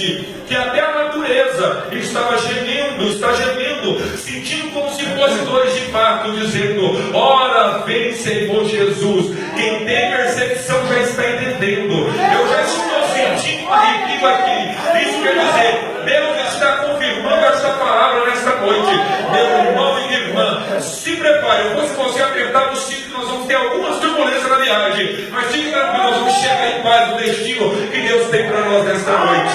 triste, que até a natureza está gemendo, sentindo como se fosse dores de parto, dizendo: ora vem Senhor Jesus. Quem tem percepção já está entendendo. Eu já estou sentindo um arrepio aqui. Isso quer dizer, Deus está confirmando esta palavra nesta noite. Meu irmão e minha irmã, se prepare. Eu vou, se você apertar o cinto, nós vamos ter algumas turbulências na viagem, mas fique tranquilo, nós vamos chegar em paz no destino que Deus tem para nós nesta noite.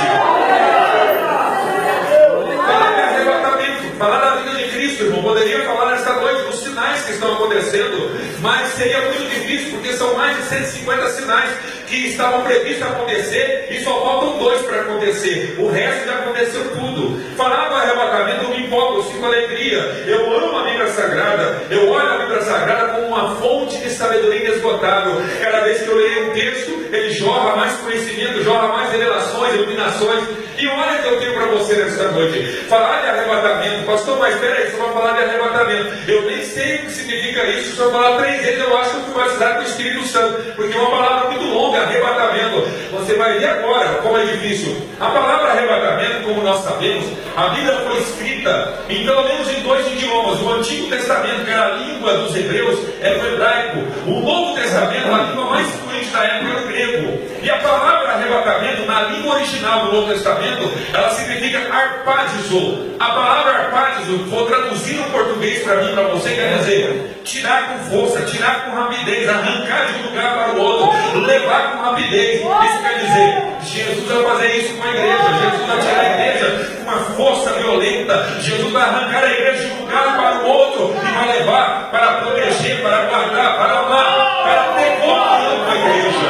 Falar de arrebatamento, falar da vida de Cristo, irmão. Poderia falar nesta noite dos sinais que estão acontecendo, mas seria muito difícil, porque são mais de 150 sinais que estavam previstos acontecer e só faltam 2 para acontecer. O resto já aconteceu tudo. Falar do arrebatamento eu me empolgo, eu sinto alegria. Eu amo a Bíblia Sagrada. Eu olho a Bíblia Sagrada como uma fonte de sabedoria inesgotável. Cada vez que eu leio um texto, ele jorra mais conhecimento, jorra mais revelações, iluminações. E olha que eu tenho para você nesta noite. Falar de arrebatamento, pastor, mas espera aí, você vai falar de arrebatamento. Eu nem sei o que significa isso. Se eu falar 3 vezes, eu acho que eu fui batizado com o Espírito Santo, porque é uma palavra muito longa, arrebatamento. Você vai ver agora como é difícil. A palavra arrebatamento, como nós sabemos, a Bíblia foi escrita em pelo menos em 2 idiomas. O Antigo Testamento, que era a língua dos hebreus, era o hebraico. O Novo Testamento, a língua mais fluente da época, era o grego. E a palavra arrebatamento, na língua original do Novo Testamento, ela significa arpadizo. A palavra arpadizo, vou traduzir no português para mim, para você, quer dizer tirar com força, tirar com rapidez, arrancar de um lugar para o outro, levar com rapidez. Isso quer dizer, Jesus vai fazer isso com a igreja. Jesus vai tirar a igreja com uma força violenta. Jesus vai arrancar a igreja de um lugar para o outro e vai levar para proteger, para guardar, para amar, para ter comunhão com a igreja.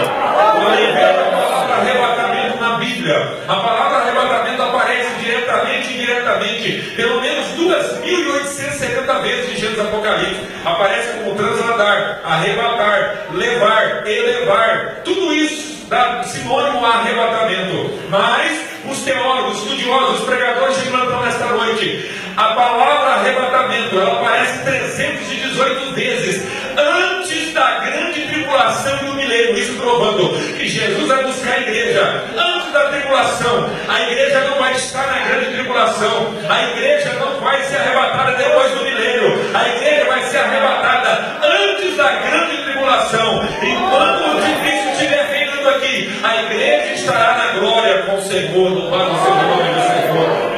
Olha, veja a palavra arrebatamento na Bíblia. A palavra arrebatamento aparece diretamente e indiretamente, pelo menos 2.870 vezes em Gênesis Apocalipse. Aparece como transladar, arrebatar, levar, elevar. Tudo isso dá sinônimo a arrebatamento. Mas os teólogos, estudiosos, os pregadores de plantão nesta noite, a palavra arrebatamento, ela aparece 318 vezes antes da grande tribulação do milênio. Isso provando que Jesus vai buscar a igreja antes da tribulação. A igreja não vai estar na grande tribulação. A igreja não vai ser arrebatada depois do milênio. A igreja vai ser arrebatada antes da grande tribulação. Enquanto o difícil estiver reinando aqui, a igreja estará na glória com o Senhor. Louvado seja o nome do Senhor.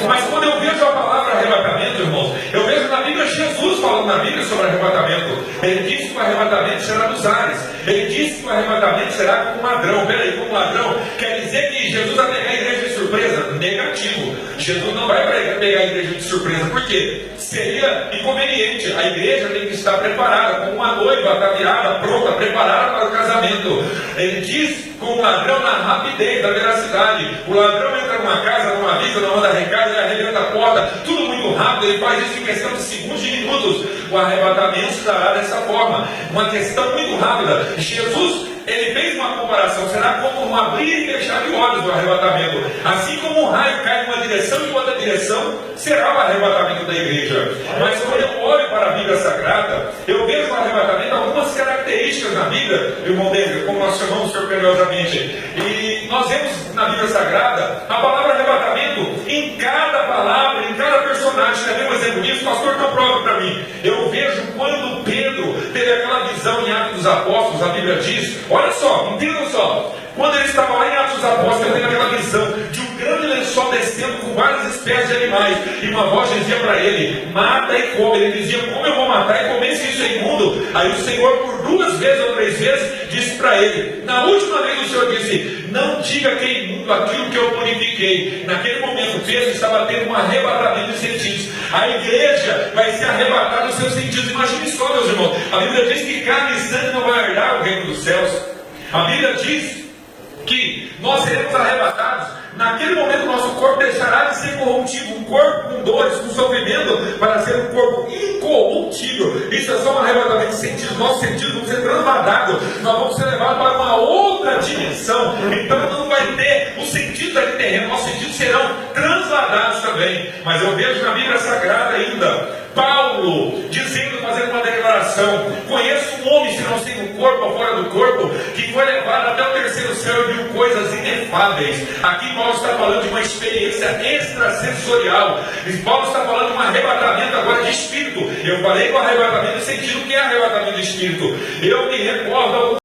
Mas quando eu vejo a palavra arrebatamento, irmãos, eu vejo na Bíblia Jesus falando na Bíblia sobre arrebatamento. Ele disse que o arrebatamento será dos ares. Ele disse que o arrebatamento será como um ladrão. Peraí, como um ladrão? Quer dizer que Jesus vai pegar a igreja de surpresa? Negativo. Jesus não vai pegar a igreja de surpresa. Por quê? Seria inconveniente. A igreja tem que estar preparada, como uma noiva ataviada, pronta, preparada para o casamento. Ele diz com o ladrão na rapidez, da veracidade. O ladrão entra numa casa, não avisa, não manda recado, ele arrebenta a porta, tudo muito rápido, ele faz isso em questão de segundos e minutos. O arrebatamento se dará dessa forma, uma questão muito rápida. Jesus, ele fez uma comparação, será como um abrir e fechar de olhos do arrebatamento. Assim como um raio cai em uma direção e em outra direção, será o arrebatamento da igreja. Mas quando eu olho para a Bíblia Sagrada, eu vejo no arrebatamento algumas características na Bíblia, irmão David, como nós chamamos surpreendentemente. E nós vemos na Bíblia Sagrada a palavra arrebatamento em cada palavra, em cada personagem. Quer ver um exemplo disso? Pastor, não prova para mim. Eu vejo quando Pedro teve aquela visão em Atos dos Apóstolos, a Bíblia diz, olha só, entendam só, quando ele estava lá em Atos dos Apóstolos, ele teve aquela visão de um grande lençol descendo com várias espécies de animais, e uma voz dizia para ele, mata e come. Ele dizia, como eu vou matar e comer se isso é imundo? Aí o Senhor, por 2 vezes ou 3 vezes, disse para ele, na última vez o Senhor disse, não diga que é imundo aquilo que eu purifiquei. Naquele momento, Pedro estava tendo um arrebatamento de sentidos. A igreja vai ser arrebatada dos seus sentidos. Imagine só, meus irmãos, a Bíblia diz que carne e sangue não vai herdar o reino dos céus. A Bíblia diz que nós seremos arrebatados. Naquele momento, nosso corpo deixará de ser corruptível, um corpo com dores, com sofrimento, para ser um corpo incorruptível. Isso é só um arrebatamento de sentidos. Nossos sentidos vão ser transvadados, nós vamos ser levados para uma outra dimensão. Então não vai ter os sentidos aqui terreno, nossos sentidos serão transladados também. Mas eu vejo na Bíblia Sagrada ainda Paulo, dizendo, fazendo uma declaração: conheço um homem, se não sei no corpo ou fora do corpo, que foi levado até o terceiro céu e viu coisas inefáveis. Aqui Paulo está falando de uma experiência extrasensorial. Paulo está falando de um arrebatamento agora de espírito. Eu falei com arrebatamento no sentido que é arrebatamento de espírito. Eu me recordo